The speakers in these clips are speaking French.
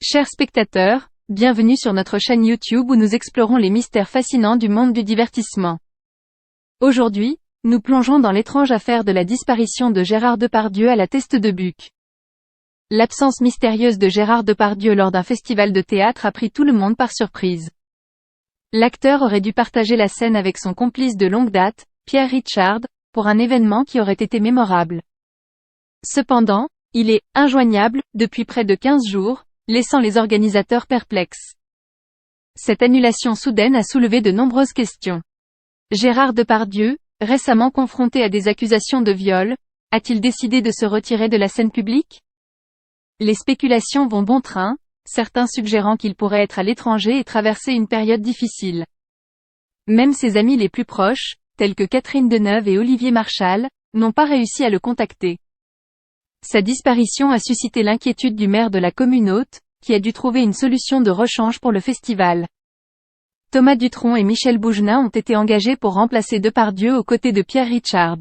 Chers spectateurs, bienvenue sur notre chaîne YouTube où nous explorons les mystères fascinants du monde du divertissement. Aujourd'hui, nous plongeons dans l'étrange affaire de la disparition de Gérard Depardieu à la Teste de Buc. L'absence mystérieuse de Gérard Depardieu lors d'un festival de théâtre a pris tout le monde par surprise. L'acteur aurait dû partager la scène avec son complice de longue date, Pierre Richard, pour un événement qui aurait été mémorable. Cependant, il est injoignable depuis près de 15 jours, laissant les organisateurs perplexes. Cette annulation soudaine a soulevé de nombreuses questions. Gérard Depardieu, récemment confronté à des accusations de viol, a-t-il décidé de se retirer de la scène publique? Les spéculations vont bon train, certains suggérant qu'il pourrait être à l'étranger et traverser une période difficile. Même ses amis les plus proches, tels que Catherine Deneuve et Olivier Marchal, n'ont pas réussi à le contacter. Sa disparition a suscité l'inquiétude du maire de la commune hôte, qui a dû trouver une solution de rechange pour le festival. Thomas Dutronc et Michel Bougenat ont été engagés pour remplacer Depardieu aux côtés de Pierre Richard.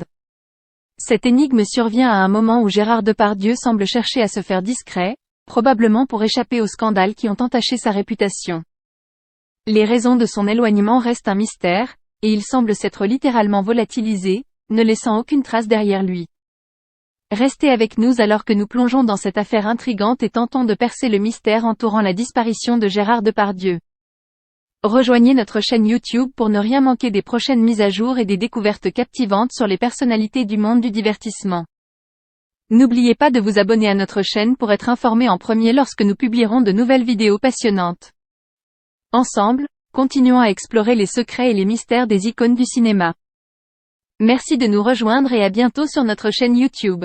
Cette énigme survient à un moment où Gérard Depardieu semble chercher à se faire discret, probablement pour échapper aux scandales qui ont entaché sa réputation. Les raisons de son éloignement restent un mystère, et il semble s'être littéralement volatilisé, ne laissant aucune trace derrière lui. Restez avec nous alors que nous plongeons dans cette affaire intrigante et tentons de percer le mystère entourant la disparition de Gérard Depardieu. Rejoignez notre chaîne YouTube pour ne rien manquer des prochaines mises à jour et des découvertes captivantes sur les personnalités du monde du divertissement. N'oubliez pas de vous abonner à notre chaîne pour être informé en premier lorsque nous publierons de nouvelles vidéos passionnantes. Ensemble, continuons à explorer les secrets et les mystères des icônes du cinéma. Merci de nous rejoindre et à bientôt sur notre chaîne YouTube.